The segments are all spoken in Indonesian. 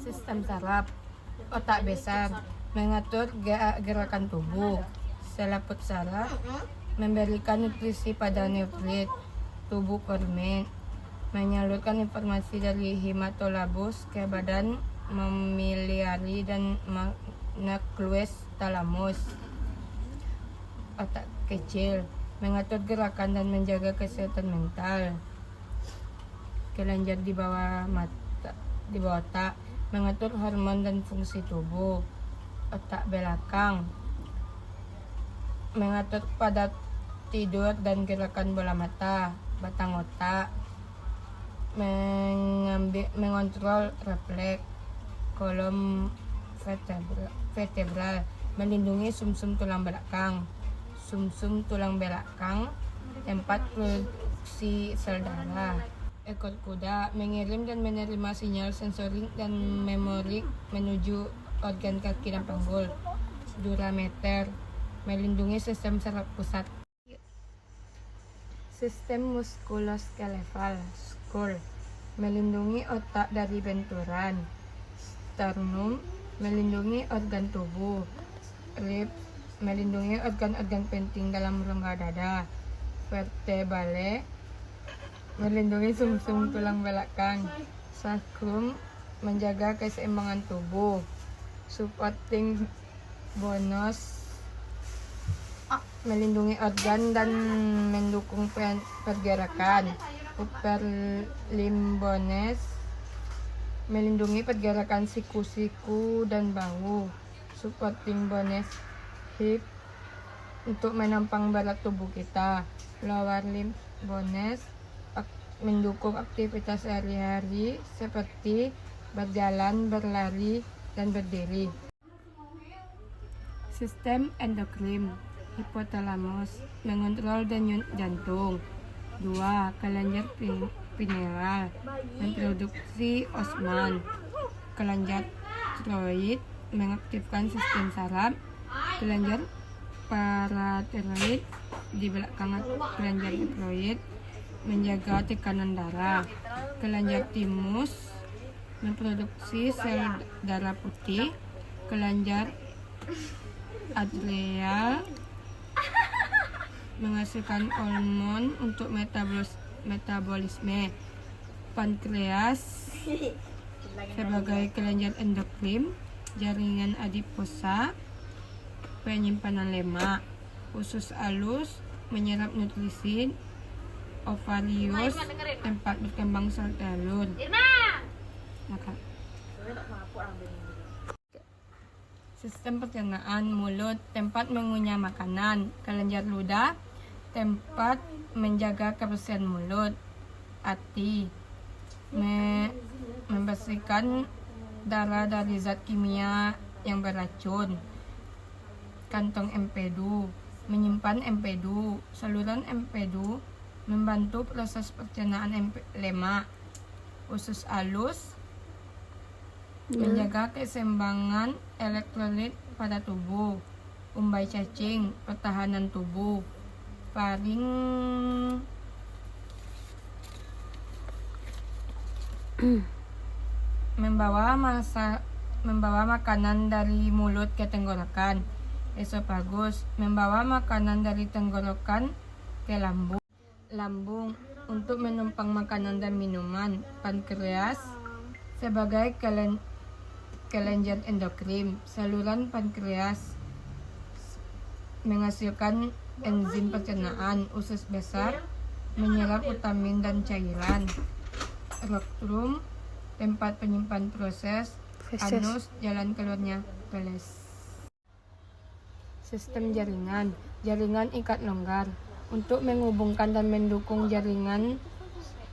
Sistem saraf, otak besar, mengatur gerakan tubuh. Selaput saraf, memberikan nutrisi pada nefrit tubuh kormen, menyalurkan informasi dari hematolabus ke badan mamiliari dan nukleus talamus. Otak kecil, mengatur gerakan dan menjaga kesehatan mental. Kelenjar di bawah otak, mengatur hormon dan fungsi tubuh. Otak belakang, mengatur pada tidur dan gerakan bola mata. Batang otak, mengontrol refleks. Kolom vertebral, melindungi sumsum tulang belakang. Sumsum tulang belakang, tempat produksi sel darah. Ekor kuda, mengirim dan menerima sinyal sensorik dan memorik menuju organ kaki dan panggul. Durameter, melindungi sistem saraf pusat. Sistem muskuloskeletal, skull, melindungi otak dari benturan. Sternum, melindungi organ tubuh. Ribs, melindungi organ-organ penting dalam rongga dada. Vertebrae, melindungi sumsum tulang belakang. Sacrum, menjaga keseimbangan tubuh. Supporting bones, melindungi organ dan mendukung pergerakan. Upper limb bones, melindungi pergerakan siku-siku dan bahu. Supporting bones, hip, untuk menopang berat tubuh kita. Lower limb bones, mendukung aktivitas sehari-hari seperti berjalan, berlari, dan berdiri. Sistem endokrin, hipotalamus, mengontrol denyut jantung. 2. Kelenjar pineal, memproduksi osman. Kelenjar tiroid, mengaktifkan sistem saraf. Kelenjar paratiroid, di belakang kelenjar tiroid, menjaga tekanan darah. Kelenjar timus, memproduksi sel darah putih. Kelenjar adrenal, menghasilkan hormon untuk metabolisme. Pankreas, sebagai kelenjar endokrin. Jaringan adiposa, penyimpanan lemak. Usus halus, menyerap nutrisi. Ovarius, tempat berkembang sel telur. Sistem pencernaan, mulut, tempat mengunyah makanan. Kelenjar ludah, tempat menjaga kebersihan mulut. Hati, membersihkan darah dari zat kimia yang beracun. Kantong empedu, menyimpan empedu. Saluran empedu, membantu proses pencernaan lemak. Usus halus, menjaga keseimbangan elektrolit pada tubuh. Umbai cacing, pertahanan tubuh. Faring, membawa makanan dari mulut ke tenggorokan. Esofagus, membawa makanan dari tenggorokan ke lambung. Lambung, untuk menumpang makanan dan minuman. Pankreas, sebagai kelenjar endokrin. Saluran pankreas, menghasilkan enzim pencernaan. Usus besar, menyerap vitamin dan cairan. Rectum, tempat penyimpan proses. Anus, jalan keluarnya feses. Sistem jaringan, jaringan ikat longgar, untuk menghubungkan dan mendukung jaringan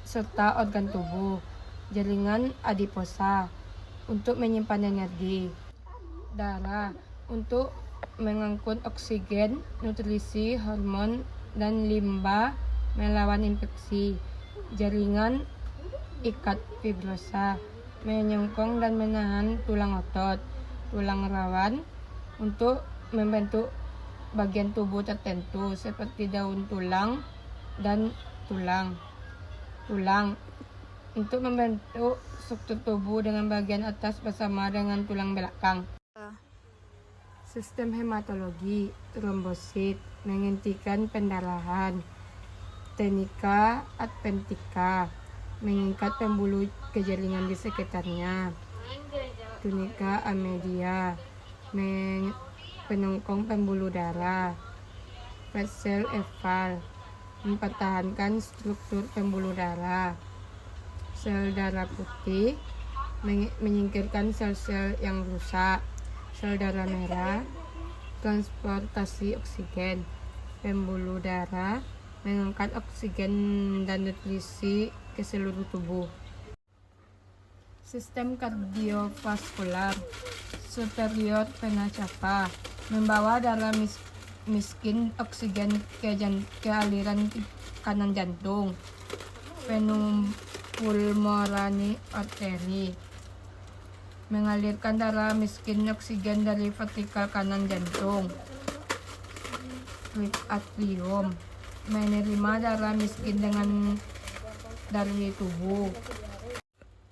serta organ tubuh. Jaringan adiposa, untuk menyimpan energi. Darah, untuk mengangkut oksigen, nutrisi, hormon, dan limba melawan infeksi. Jaringan ikat fibrosa, menyongkong dan menahan tulang otot. Tulang rawan, untuk membentuk bagian tubuh tertentu seperti daun tulang dan tulang. untuk membentuk struktur tubuh dengan bagian atas bersama dengan tulang belakang. Sistem hematologi, trombosit, menghentikan pendarahan. Tenika adventica, mengikat pembuluh kejaringan di sekitarnya. Tunica amedia, penongkong pembuluh darah. Vessel eval, mempertahankan struktur pembuluh darah. Sel darah putih, menyingkirkan sel-sel yang rusak. Sel darah merah, transportasi oksigen. Pembuluh darah, mengangkat oksigen dan nutrisi ke seluruh tubuh. Sistem kardiovaskular, superior vena cava, membawa darah miskin oksigen ke aliran kanan jantung. Pulmonary artery, mengalirkan darah miskin oksigen dari vertikal kanan jantung. Atrium, menerima darah miskin dari tubuh.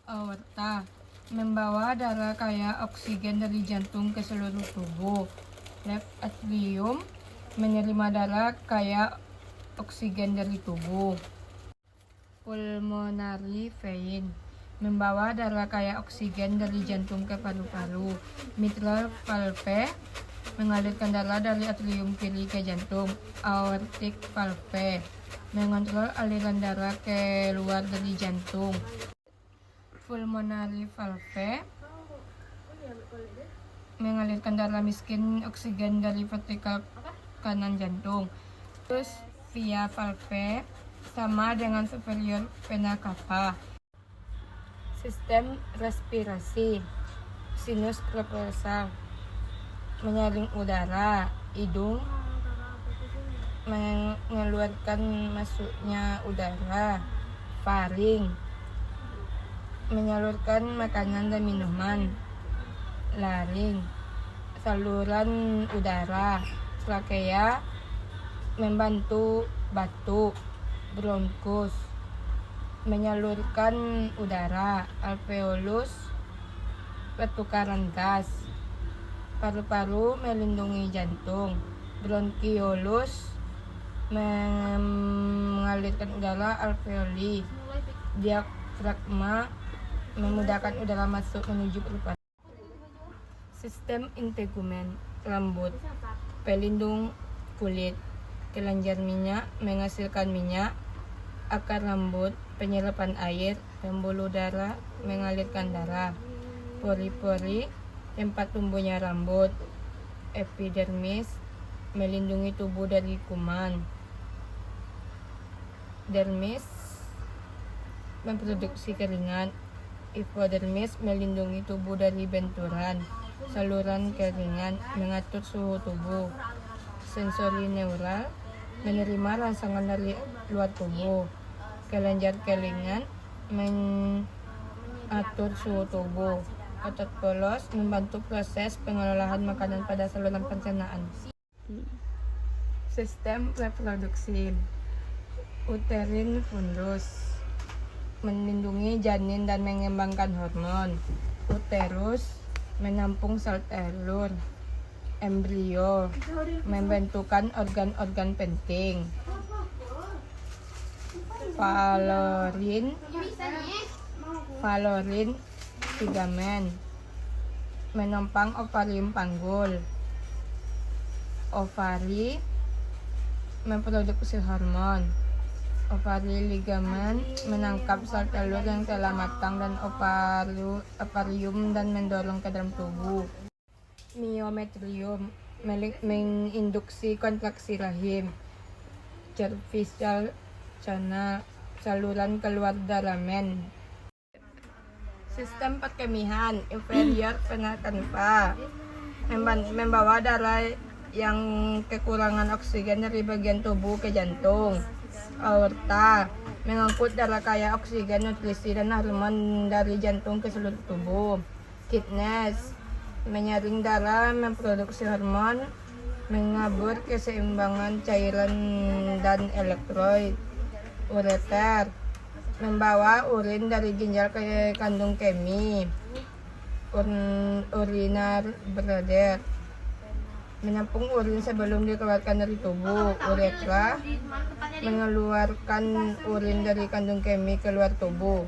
Aorta, membawa darah kaya oksigen dari jantung ke seluruh tubuh. Left atrium, menerima darah kaya oksigen dari tubuh. Pulmonary vein, membawa darah kaya oksigen dari jantung ke paru-paru. Mitral valve, mengalirkan darah dari atrium kiri ke jantung. Aortic valve, mengontrol aliran darah keluar dari jantung. Pulmonary valve, mengalirkan darah miskin oksigen dari vertikal kanan jantung. Terus via valve sama dengan superior vena cava. Sistem respirasi, sinus reversal, menyaring udara. Hidung, mengeluarkan masuknya udara. Faring, menyalurkan makanan dan minuman. Laring, saluran udara. Trakea, membantu batuk. Bronkus, menyalurkan udara. Alveolus, pertukaran gas. Paru-paru, melindungi jantung. Bronkiolus, mengalirkan udara. Alveoli. Diafragma, memudahkan udara masuk menuju paru-paru. Sistem integumen, rambut, pelindung kulit. Kelenjar minyak, menghasilkan minyak. Akar rambut, penyerapan air. Pembuluh darah, mengalirkan darah. Pori-pori, tempat tumbuhnya rambut. Epidermis, melindungi tubuh dari kuman. Dermis, memproduksi keringat. Hipodermis, melindungi tubuh dari benturan. Saluran keringat, mengatur suhu tubuh. Sensori neural, menerima rangsangan dari luar tubuh. Kelenjar keringat, mengatur suhu tubuh. Otot polos, membantu proses pengolahan makanan pada saluran pencernaan. Sistem reproduksi, uterine fundus, melindungi janin dan mengembangkan hormon. Uterus, menampung sel telur. Embrio, membentukkan organ-organ penting. Valorin figamen, menopang ovarium panggul. Ovari, memproduksi hormon. Ovari ligamen, menangkap sel telur yang telah matang dan ovarium dan mendorong ke dalam tubuh. Myometrium, menginduksi kontraksi rahim. Cervical canal, saluran keluar dalamen. Sistem perkemihan, inferior vena cava, membawa darah yang kekurangan oksigen dari bagian tubuh ke jantung. Aorta, mengangkut darah kaya oksigen, nutrisi, dan hormon dari jantung ke seluruh tubuh. Kidneys, menyaring darah, memproduksi hormon, mengatur keseimbangan cairan dan elektrolit. Ureter, membawa urin dari ginjal ke kandung kemih, urinar bladder, menampung urin sebelum dikeluarkan dari tubuh, uretra, mengeluarkan urin dari kandung kemih keluar tubuh.